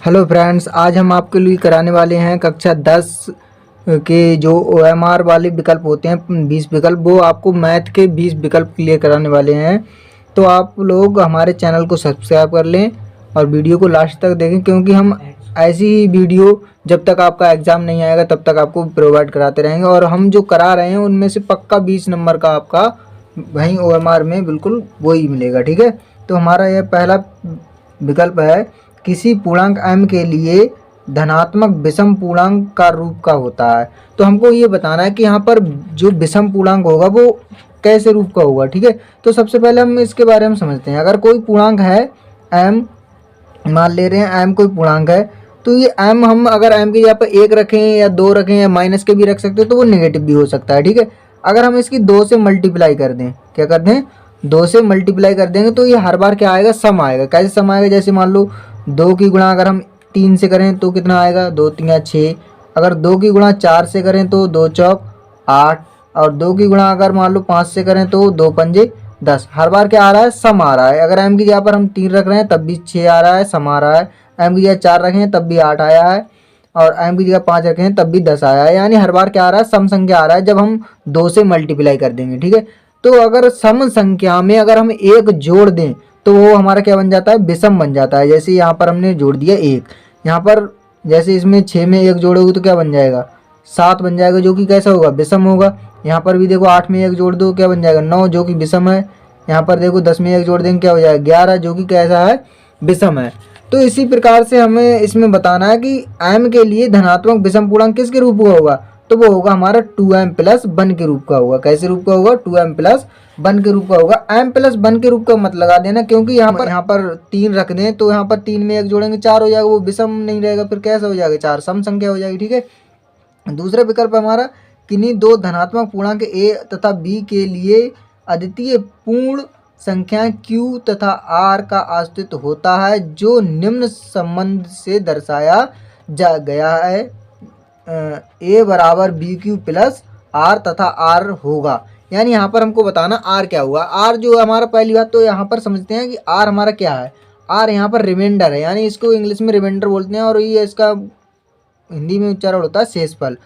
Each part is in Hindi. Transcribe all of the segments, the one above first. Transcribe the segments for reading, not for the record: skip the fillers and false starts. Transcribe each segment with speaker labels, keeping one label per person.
Speaker 1: हेलो फ्रेंड्स, आज हम आपके लिए कराने वाले हैं कक्षा 10 के जो OMR वाले विकल्प होते हैं 20 विकल्प, वो आपको मैथ के 20 विकल्प क्लियर कराने वाले हैं। तो आप लोग हमारे चैनल को सब्सक्राइब कर लें और वीडियो को लास्ट तक देखें, क्योंकि हम ऐसी ही वीडियो जब तक आपका एग्ज़ाम नहीं आएगा तब तक आपको प्रोवाइड कराते रहेंगे। और हम जो करा रहे हैं उनमें से पक्का 20 नंबर का आपका वहीं OMR में बिल्कुल वही मिलेगा। ठीक है, तो हमारा यह पहला विकल्प है, किसी पूर्णांक m के लिए धनात्मक विषम पूर्णांक का रूप का होता है। तो हमको ये बताना है कि यहाँ पर जो विषम पूर्णांक होगा वो कैसे रूप का होगा। ठीक है, तो सबसे पहले हम इसके बारे में समझते हैं। अगर कोई पूर्णांक है m, मान ले रहे हैं m कोई पूर्णांक है, तो ये m हम अगर m की जगह पर 1 रखें या 2 रखें या माइनस के भी रख सकते हैं तो वो नेगेटिव भी हो सकता है। ठीक है, अगर हम इसकी 2 से मल्टीप्लाई कर दें, क्या कर दें, 2 से मल्टीप्लाई कर देंगे तो ये हर बार क्या आएगा, सम आएगा। कैसे सम आएगा, जैसे मान लो 2 की गुणा अगर हम 3 से करें तो कितना आएगा, 2 3 6। अगर 2 की गुणा 4 से करें तो 2 चौक 8, और 2 की गुणा अगर मान लो 5 से करें तो 2 पंजे 10। हर बार क्या आ रहा है, सम आ रहा है। अगर m की जगह पर हम 3 रख रहे हैं तब भी 6 आ रहा है, सम आ रहा है। m की जगह 4 रखे हैं तब भी 8 आया है, और m की जगह 5 रखे हैं तब भी 10 आया है। यानी हर बार क्या आ रहा है, सम संख्या आ रहा है जब हम 2 से मल्टीप्लाई कर देंगे। ठीक है, तो अगर सम संख्या में अगर हम 1 जोड़ दें तो वो हमारा क्या बन जाता है, विषम बन जाता है। जैसे यहाँ पर हमने जोड़ दिया 1, यहाँ पर जैसे इसमें 6 में 1 जोड़ोगे तो क्या बन जाएगा, 7 बन जाएगा, जो कि कैसा होगा, विषम होगा। यहाँ पर भी देखो 8 में 1 जोड़ दो क्या बन जाएगा, 9, जो कि विषम है। यहाँ पर देखो 10 में 1 जोड़ देंगे क्या हो जाएगा, 11, जो कि कैसा है, विषम है। तो इसी प्रकार से हमें इसमें बताना है कि m के लिए धनात्मक विषम पूर्णांक किसके रूप का होगा, तो वो होगा हमारा 2m प्लस 1 के रूप का होगा। कैसे रूप का होगा, 2m प्लस 1 के रूप का होगा। m प्लस 1 के रूप का मत लगा देना, क्योंकि यहाँ पर 3 रख दें तो यहाँ पर 3 में 1 जोड़ेंगे 4 हो जाएगा, वो विषम नहीं रहेगा, फिर कैसा हो जाएगा, 4 सम संख्या हो जाएगी। ठीक है, दूसरा विकल्प हमारा, किन्हीं दो धनात्मक पूर्णांक a तथा b के लिए अद्वितीय पूर्ण संख्या q तथा r का अस्तित्व होता है, जो निम्न संबंध से दर्शाया जा गया है, a बराबर बी क्यू प्लस आर तथा आर होगा। यानी यहाँ पर हमको बताना आर क्या हुआ। आर जो हमारा, पहली बात तो यहाँ पर समझते हैं कि आर हमारा क्या है। आर यहाँ पर रिमाइंडर है, यानी इसको इंग्लिश में रिमाइंडर बोलते हैं, और ये इसका हिंदी में उच्चारण होता है शेषफल।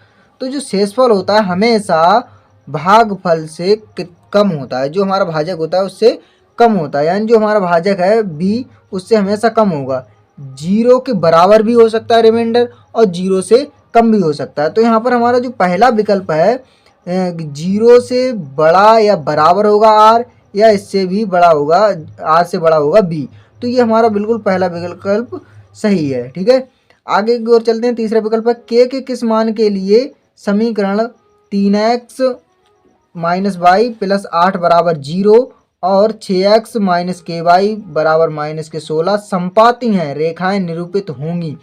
Speaker 1: तो जो शेषफल होता है हमेशा भागफल से कम होता है, जो हमारा भाजक होता है उससे कम होता है। यानी जो हमारा भाजक है b उससे हमेशा कम होगा। 0 के बराबर भी हो सकता है रिमाइंडर, और 0 से कम भी हो सकता है। तो यहाँ पर हमारा जो पहला विकल्प है, 0 से बड़ा या बराबर होगा r, या इससे भी बड़ा होगा, r से बड़ा होगा b। तो ये हमारा बिल्कुल पहला विकल्प सही है। ठीक है, आगे की ओर चलते हैं। तीसरा विकल्प है, k के किस मान के लिए समीकरण 3x माइनस वाई प्लस 8 बराबर 0 और 6x माइनस के वाई बराबर माइनस के 16 संपाती हैं, रेखाएं निरूपित होंगी।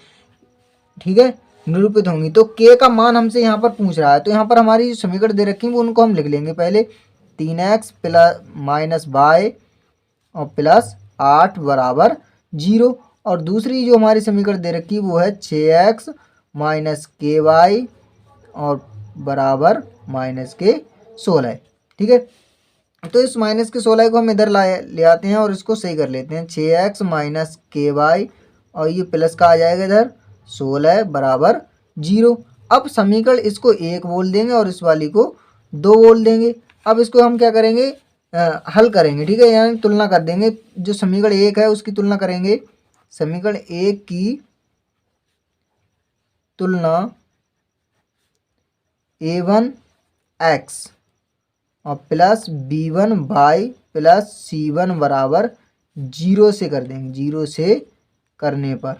Speaker 1: ठीक है, निरूपित होंगी। तो k का मान हमसे यहाँ पर पूछ रहा है, तो यहाँ पर हमारी जो समीकरण दे रखी है वो उनको हम लिख लेंगे। पहले 3x प्लस माइनस वाई और प्लस 8 बराबर 0, और दूसरी जो हमारी समीकरण दे रखी है वो है 6x माइनस के वाई और बराबर माइनस के 16। ठीक है, तो इस माइनस के 16 को हम इधर ले आते हैं और इसको सही कर लेते हैं। 6x माइनस के वाई और ये प्लस का आ जाएगा इधर 16 बराबर 0। अब समीकरण इसको 1 बोल देंगे और इस वाली को 2 बोल देंगे। अब इसको हम क्या करेंगे, हल करेंगे। ठीक है, यानी तुलना कर देंगे। जो समीकरण 1 है उसकी तुलना करेंगे, समीकरण 1 की तुलना a1x और प्लस b1y प्लस c1 बराबर 0 से कर देंगे। 0 से करने पर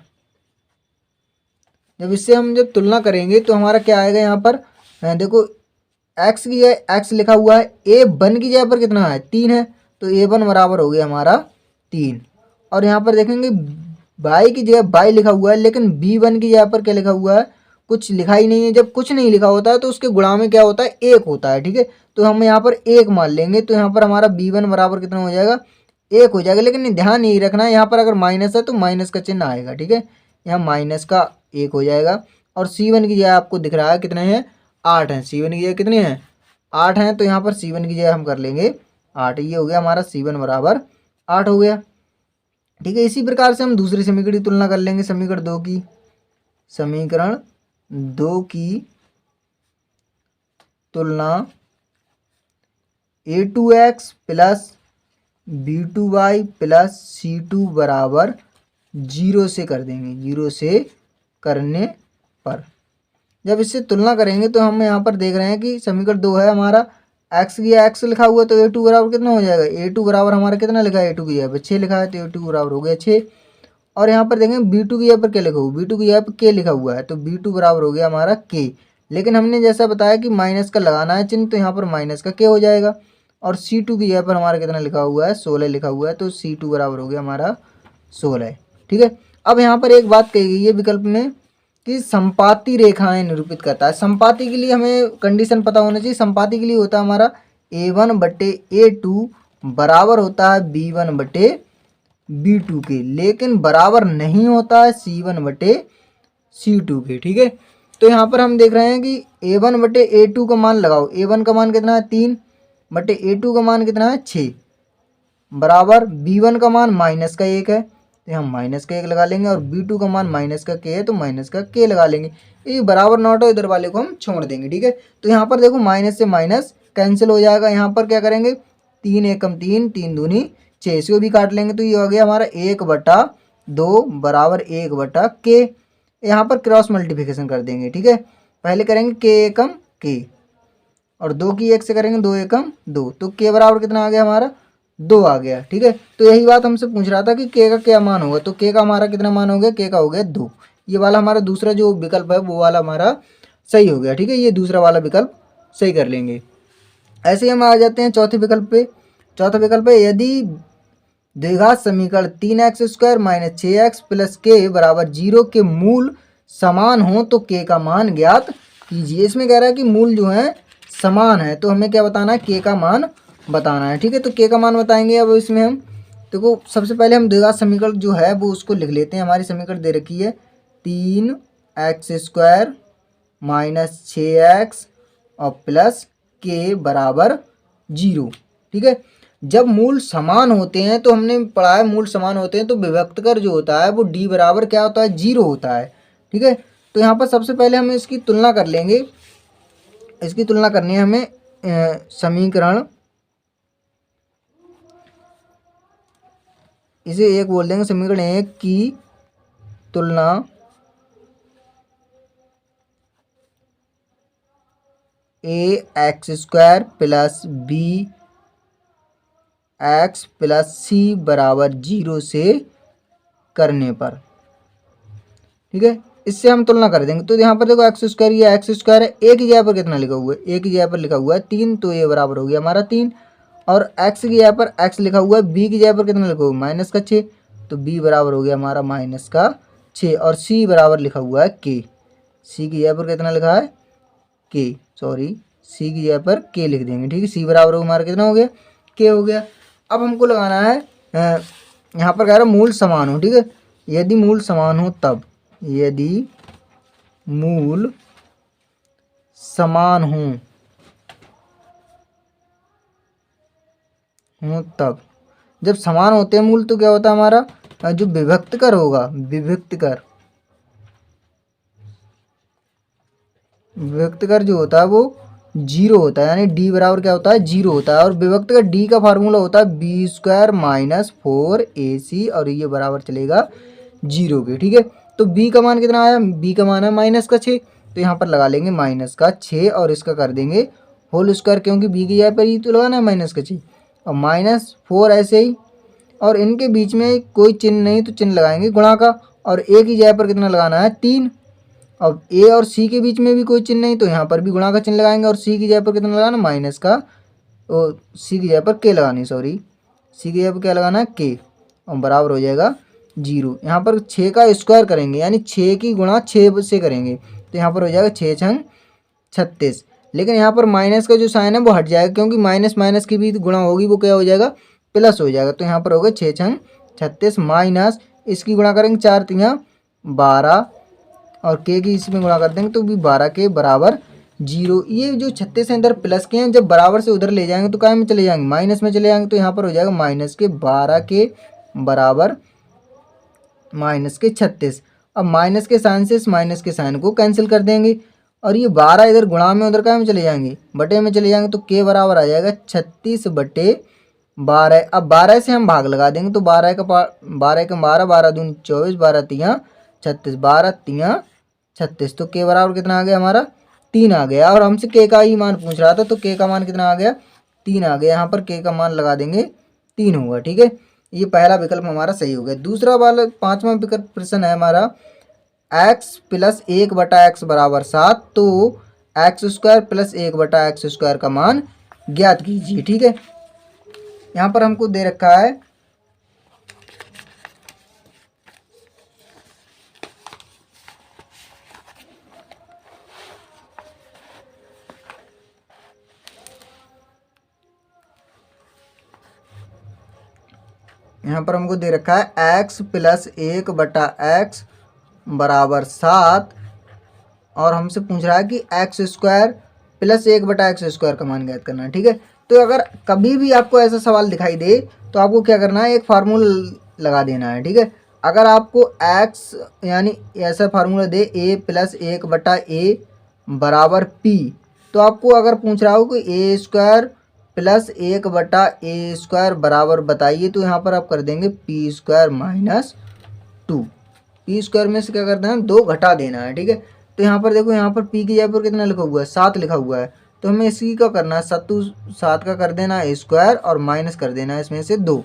Speaker 1: जब इससे हम जब तुलना करेंगे तो हमारा क्या आएगा, यहाँ पर देखो x की जगह x लिखा हुआ है, a1 की जगह पर कितना है, 3 है, तो a1 बराबर हो गया हमारा 3। और यहाँ पर देखेंगे y की जगह y लिखा हुआ है, लेकिन b1 की जगह पर क्या लिखा हुआ है, कुछ लिखा ही नहीं है। जब कुछ नहीं लिखा होता है तो उसके गुणा में क्या होता है, 1 होता है। ठीक है, तो हम यहाँ पर 1 मान लेंगे, तो यहाँ पर हमारा b1 बराबर कितना हो जाएगा, 1 हो जाएगा। लेकिन ध्यान नहीं रखना है, यहाँ पर अगर माइनस है तो माइनस का चिन्ह आएगा। ठीक है, यहाँ माइनस का 1 हो जाएगा। और c1 की जगह आपको दिख रहा है कितने हैं, 8 हैं। c1 की जगह कितने हैं, 8 हैं, तो यहाँ पर c1 की जगह हम कर लेंगे 8। ये हो गया हमारा c1 बराबर 8 हो गया। ठीक है। इसी प्रकार से हम दूसरे समीकरण की तुलना कर लेंगे। समीकरण दो की तुलना a2x plus b2y plus c2 बराबर 0 से कर देंगे। 0 से करने पर जब इससे तुलना करेंगे तो हम यहाँ पर देख रहे हैं कि समीकरण 2 है हमारा, x की x लिखा हुआ है तो a2 बराबर कितना हो जाएगा, a2 बराबर हमारा कितना लिखा है, a2 की जगह पर 6 लिखा है तो a2 बराबर हो गया 6। और यहाँ पर देखेंगे b2 की जगह पर क्या लिखा हुआ, b2 की जगह पर k लिखा हुआ है तो b2 बराबर हो गया हमारा k। लेकिन हमने जैसा बताया कि माइनस का लगाना है चिन्ह तो यहाँ पर माइनस का k हो जाएगा। और c2 की जगह पर हमारा कितना लिखा हुआ है, 16 लिखा हुआ है तो c2 बराबर हो गया हमारा 16। ठीक है। अब यहाँ पर एक बात कही गई है विकल्प में कि संपाती रेखाएं निरूपित करता है। संपाती के लिए हमें कंडीशन पता होना चाहिए। संपाती के लिए होता है हमारा a1 बटे a2 बराबर होता है b1 बटे b2 के, लेकिन बराबर नहीं होता है c1 बटे c2 के। ठीक है। तो यहाँ पर हम देख रहे हैं कि a1 बटे a2 का मान लगाओ। a1 का मान कितना है 3 बटे a2 का मान कितना है 6 बराबर b1 का मान माइनस का 1 है तो हम माइनस का 1 लगा लेंगे और b2 का मान माइनस का k है तो माइनस का k लगा लेंगे। ये बराबर नॉट हो, इधर वाले को हम छोड़ देंगे। ठीक है। तो यहाँ पर देखो माइनस से माइनस कैंसिल हो जाएगा। यहाँ पर क्या करेंगे 3 एकम 3 3 दूनी 6, इसको भी काट लेंगे तो ये हो गया हमारा 1/2 बराबर 1/k। यहाँ पर क्रॉस मल्टीप्लिकेशन कर देंगे। ठीक है। पहले करेंगे k एकम k और 2 की 1 से करेंगे 2 एकम 2 तो k बराबर कितना आ गया हमारा 2 आ गया। ठीक है। तो यही बात हमसे पूछ रहा था कि k का क्या मान होगा, तो k का हमारा कितना मान हो गया, k का हो गया 2। ये वाला हमारा दूसरा जो विकल्प है वो वाला हमारा सही हो गया। ठीक है। ये दूसरा वाला विकल्प सही कर लेंगे। ऐसे ही हम आ जाते हैं चौथे विकल्प पे। चौथा विकल्प है यदि द्विघात समीकरण 3x² minus 6x plus k बराबर 0 के मूल समान हो तो k का मान ज्ञात कीजिए। इसमें कह रहा है कि मूल जो है समान है तो हमें क्या बताना है, k का मान बताना है। ठीक है। तो k का मान बताएंगे। अब इसमें हम देखो सबसे पहले हम द्विघात समीकरण जो है वो उसको लिख लेते हैं। हमारी समीकरण दे रखी है 3x² माइनस 6x और प्लस k बराबर 0। ठीक है। जब मूल समान होते हैं तो हमने पढ़ा है मूल समान होते हैं तो विभक्त कर जो होता है वो d बराबर क्या होता है 0 होता है। ठीक है। तो यहाँ पर सबसे पहले हम इसकी तुलना कर लेंगे। इसकी तुलना करनी है हमें समीकरण, इसे एक बोल देंगे, समीकरण 1 की तुलना ax² plus bx plus c बराबर 0 से करने पर। ठीक है। इससे हम तुलना कर देंगे तो यहाँ पर देखो x², ये x² है, a की जगह पर कितना लिखा हुआ है, a की जगह पर लिखा हुआ है 3 तो ये बराबर हो गया हमारा 3। और x की जगह पर x लिखा हुआ है, b की जगह पर कितना लिखा हुआ है माइनस का 6 तो b बराबर हो गया हमारा माइनस का 6। और c बराबर लिखा हुआ है k, c की जगह पर कितना लिखा है k, सॉरी c की जगह पर k लिख देंगे। ठीक है। c बराबर हमारा कितना हो गया k हो गया। अब हमको लगाना है यहाँ पर कह रहा है मूल समान हो। ठीक है। यदि मूल समान हो तब, यदि मूल समान हो तब, जब समान होते हैं मूल तो क्या होता है हमारा जो विभक्त कर होगा, विभक्त कर जो होता है वो 0 होता है, यानी d बराबर क्या होता है 0 होता है। और विभक्त का d का फार्मूला होता है b² माइनस 4ac और ये बराबर चलेगा 0 के। ठीक है। तो b का मान कितना आया, b का मान है माइनस का 6 तो यहाँ पर लगा लेंगे माइनस का 6 और इसका कर देंगे होल स्क्वायर, क्योंकि b की जगह पर ही तो लगाना है माइनस का 6 और माइनस 4 ऐसे ही। और इनके बीच में कोई चिन्ह नहीं तो चिन्ह लगाएंगे गुणा का, और a की जगह पर कितना लगाना है 3। अब a और c के बीच में भी कोई चिन्ह नहीं तो यहाँ पर भी गुणा का चिन्ह लगाएंगे और c की जगह पर कितना लगाना माइनस का, और c की जगह पर k लगानी, सॉरी c की जगह पर क्या लगाना है k और बराबर हो जाएगा 0। यहाँ पर 6 का स्क्वायर करेंगे यानी 6 की गुणा 6 से करेंगे तो यहाँ पर हो जाएगा 6 छंग 36। लेकिन यहाँ पर माइनस का जो साइन है वो हट जाएगा, क्योंकि माइनस माइनस की भी गुणा होगी वो क्या हो जाएगा प्लस हो जाएगा। तो यहाँ पर होगा 6 छंग 36 माइनस इसकी गुणा करेंगे 4 3 12 और k की इसमें गुणा कर देंगे तो भी 12 के बराबर 0। ये जो 36 है इधर प्लस के हैं, जब बराबर से उधर ले जाएंगे तो क्या में चले जाएंगे माइनस में चले जाएंगे तो यहाँ पर हो जाएगा माइनस के 12 के बराबर माइनस के 36। अब माइनस के साइन से इस माइनस के साइन को कैंसिल कर देंगे और ये 12 इधर गुणा में उधर कहाँ में चले जाएंगे, बटे में चले जाएंगे, तो के बराबर आ जाएगा 36/12। अब 12 से हम भाग लगा देंगे तो 12 का 12, 12 दूनी 24, 12 तिया 36, 12 तिया 36, तो के बराबर कितना आ गया हमारा 3 आ गया। और हमसे के का ही मान पूछ रहा था, तो के का मान कितना आ गया 3 आ गया। यहाँ पर के का मान लगा देंगे 3 होगा। ठीक है, ये पहला विकल्प हमारा सही हो गया। दूसरा वाला 5वां विकल्प प्रश्न है हमारा x + 1/x बराबर 7, तो x² + 1/x² का मान ज्ञात कीजिए। ठीक है, यहाँ पर हमको दे रखा है x + 1/x बराबर 7 और हमसे पूछ रहा है कि x² + 1/x² का मान ज्ञात करना है। ठीक है, तो अगर कभी भी आपको ऐसा सवाल दिखाई दे तो आपको क्या करना है, एक फार्मूला लगा देना है। ठीक है, अगर आपको x यानी ऐसा फार्मूला दे a + 1/a बराबर p, तो आपको अगर पूछ रहा हो कि a² + 1/a² बराबर बताइए, तो यहाँ पर आप कर देंगे p² - 2। p² में से क्या करना है 2 घटा देना है। ठीक है, तो यहाँ पर देखो, यहाँ पर p की जगह पर कितना लिखा हुआ है 7 लिखा हुआ है, तो हमें इसी का करना है 7 का कर देना है स्क्वायर और माइनस कर देना है इसमें से 2,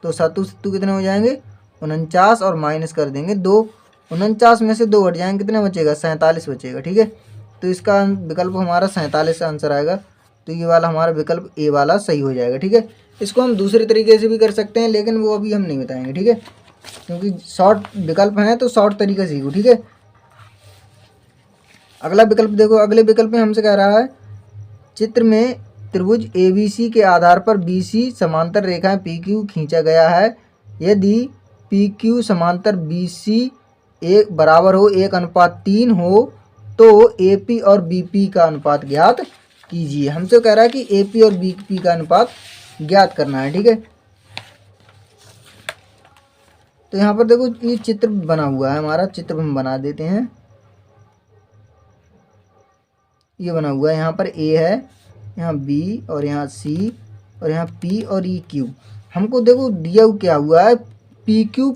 Speaker 1: तो 7 कितने हो जाएंगे 49 और माइनस कर देंगे 2, 49 में से 2 घट जाएंगे, कितना बचेगा 47 बचेगा। ठीक है, तो इसका विकल्प हमारा 47 का आंसर आएगा, तो ये वाला हमारा विकल्प ए वाला सही हो जाएगा। ठीक है, इसको हम दूसरे तरीके से भी कर सकते हैं, लेकिन वो अभी हम नहीं बताएंगे। ठीक है, क्योंकि शॉर्ट विकल्प हैं तो शॉर्ट तरीके सीखो। ठीक है, अगला विकल्प देखो, अगले विकल्प में हमसे कह रहा है चित्र में त्रिभुज ABC के आधार पर BC समांतर रेखाएं PQ खींचा गया है। यदि PQ समांतर BC एक बराबर हो 1:3 हो तो AP और BP का अनुपात ज्ञात कीजिए। हमसे कह रहा है कि AP और BP का अनुपात ज्ञात करना है। ठीक है, तो यहाँ पर देखो ये चित्र बना हुआ है हमारा, चित्र हम बना देते हैं। ये बना हुआ है, यहाँ पर A है, यहाँ B और यहाँ C और यहाँ P और ये Q। हमको देखो दिया क्या हुआ है PQ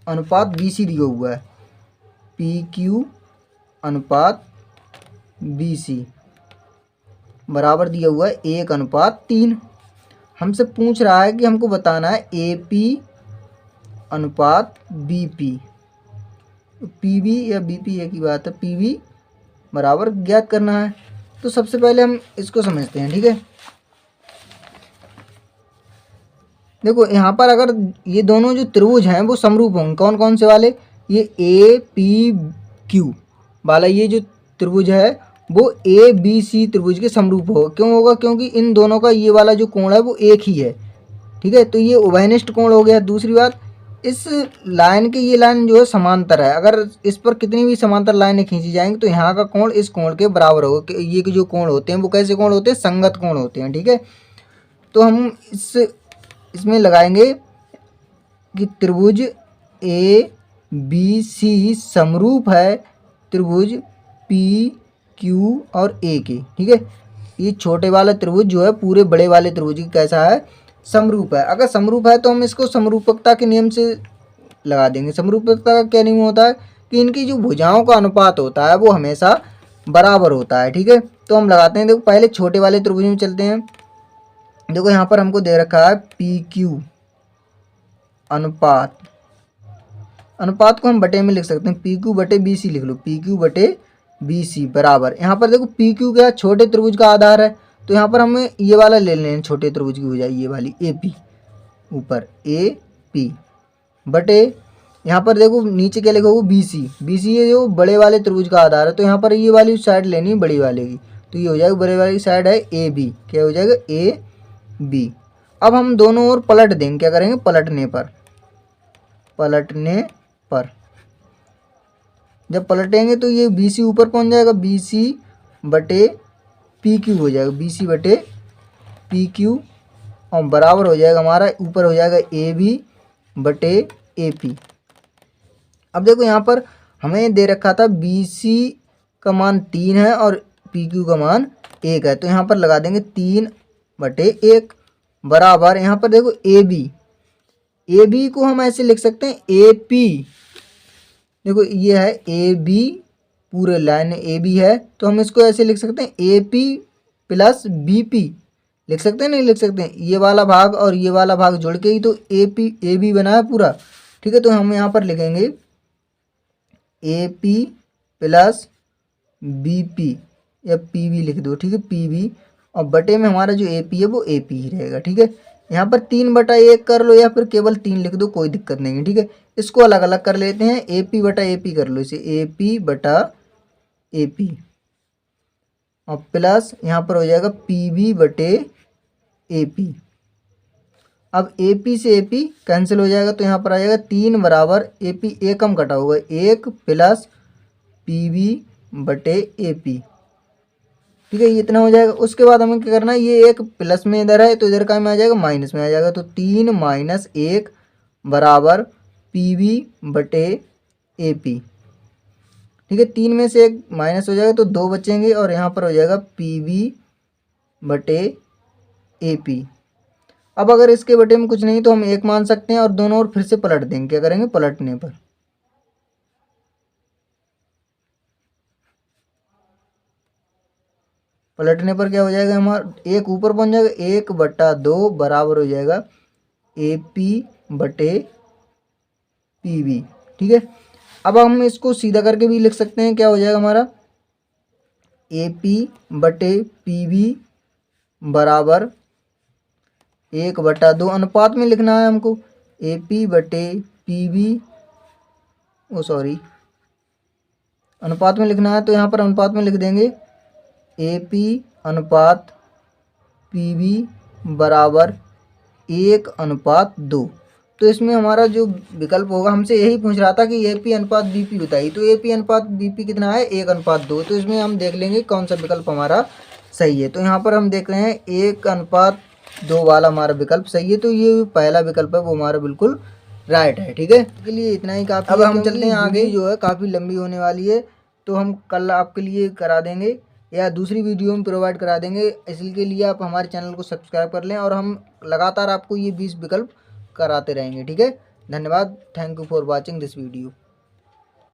Speaker 1: अनुपात BC दिया हुआ है, PQ अनुपात BC बराबर दिया हुआ है 1:3। हमसे पूछ रहा है कि हमको बताना है AP अनुपात BP, PB या BP एक ही बात है, PB बराबर ज्ञात करना है। तो सबसे पहले हम इसको समझते हैं। ठीक है, देखो यहाँ पर अगर ये दोनों जो त्रिभुज हैं वो समरूप होंगे, कौन कौन से वाले, ये APQ वाला ये जो त्रिभुज है वो ABC त्रिभुज के समरूप होगा। क्यों होगा, क्योंकि इन दोनों का ये वाला जो कोण है वो एक ही है। ठीक है, तो ये उभयनिष्ठ कोण हो गया। दूसरी बात, इस लाइन के ये लाइन जो है समांतर है, अगर इस पर कितनी भी समांतर लाइनें खींची जाएंगी तो यहाँ का कोण इस कोण के बराबर होगा। ये जो कोण होते हैं वो कैसे कोण होते हैं, संगत कोण होते हैं। ठीक है, तो हम इसमें लगाएंगे कि त्रिभुज ABC समरूप है त्रिभुज PQ और A के। ठीक है, ये छोटे वाला त्रिभुज जो है पूरे बड़े वाले त्रिभुज की कैसा है, समरूप है। अगर समरूप है तो हम इसको समरूपकता के नियम से लगा देंगे। समरूपकता का क्या नियम होता है कि इनकी जो भुजाओं का अनुपात होता है वो हमेशा बराबर होता है। ठीक है, तो हम लगाते हैं। देखो पहले छोटे वाले त्रिभुज में चलते हैं। देखो यहाँ पर हमको दे रखा है PQ अनुपात, अनुपात को हम बटे में लिख सकते हैं, PQ/BC लिख लो, PQ/BC बराबर, यहाँ पर देखो PQ क्या छोटे त्रिभुज का आधार है, तो यहाँ पर हमें ये वाला ले लें छोटे त्रिभुज की भुजा, ये वाली AP ऊपर AP बटे, यहाँ पर देखो नीचे क्या लिखा होगा BC ये जो बड़े वाले त्रिभुज का आधार है, तो यहाँ पर ये वाली साइड लेनी है बड़ी वाले की, तो ये हो जाएगा बड़े वाले की साइड है AB, क्या हो जाएगा AB। अब हम दोनों ओर पलट देंगे, क्या करेंगे पलटने पर जब पलटेंगे तो ये BC ऊपर पहुँच जाएगा, BC/PQ हो जाएगा, BC/PQ और बराबर हो जाएगा हमारा ऊपर हो जाएगा AB/AP। अब देखो यहाँ पर हमें दे रखा था BC का मान 3 है और PQ का मान 1 है, तो यहाँ पर लगा देंगे 3/1 बराबर, यहाँ पर देखो AB को हम ऐसे लिख सकते हैं AP, देखो ये है AB, पूरे लाइन AB है, तो हम इसको ऐसे लिख सकते हैं AP प्लस BP, लिख सकते हैं नहीं लिख सकते हैं, ये वाला भाग और ये वाला भाग जोड़ के ही तो AB बना है पूरा, ठीक है। तो हम यहाँ पर लिखेंगे AP प्लस BP या PB लिख दो, ठीक है, PB, और बटे में हमारा जो AP है वो AP ही रहेगा, ठीक है। यहाँ पर 3/1 कर लो या फिर केवल 3 लिख दो, कोई दिक्कत नहीं है, ठीक है। इसको अलग अलग कर लेते हैं, AP/AP कर लो, इसे AP/AP और प्लस यहाँ पर हो जाएगा PB/AP। अब AP से AP कैंसिल हो जाएगा, तो यहाँ पर आ जाएगा 3 बराबर AP, एक कम कटा होगा 1 प्लस PB/AP, ठीक है, ये इतना हो जाएगा। उसके बाद हमें क्या करना है, ये एक प्लस में इधर है तो इधर का में आ जाएगा माइनस में आ जाएगा, तो 3 - 1 बराबर PB/AP, ठीक है। 3 में से 1 माइनस हो जाएगा तो 2 बचेंगे और यहाँ पर हो जाएगा PB/AP। अब अगर इसके बटे में कुछ नहीं तो हम 1 मान सकते हैं और दोनों ओर फिर से पलट देंगे, क्या करेंगे, पलटने पर क्या हो जाएगा, हमारा 1 ऊपर पहुंच जाएगा, 1/2 बराबर हो जाएगा AP/PB, ठीक है। अब हम इसको सीधा करके भी लिख सकते हैं, क्या हो जाएगा हमारा AP/PB बराबर 1/2, अनुपात में लिखना है हमको, AP/PB, ओ सॉरी, अनुपात में लिखना है, तो यहाँ पर अनुपात में लिख देंगे AP/PB बराबर 1/2। तो इसमें हमारा जो विकल्प होगा, हमसे यही पूछ रहा था कि AP/BP बताइए, तो AP/BP कितना है, 1/2। तो इसमें हम देख लेंगे कौन सा विकल्प हमारा सही है। तो यहाँ पर हम देख रहे हैं 1/2 वाला हमारा विकल्प सही है, तो ये पहला विकल्प है वो हमारा बिल्कुल राइट है, ठीक है। इसके लिए इतना ही काफ़ी। अब हम चलते हैं आगे, जो है काफ़ी लंबी होने वाली है, तो हम कल आपके लिए करा देंगे या दूसरी वीडियो में प्रोवाइड करा देंगे, इसके लिए आप हमारे चैनल को सब्सक्राइब कर लें और हम लगातार आपको ये 20 विकल्प कराते रहेंगे, ठीक है। धन्यवाद, thank you for watching this video.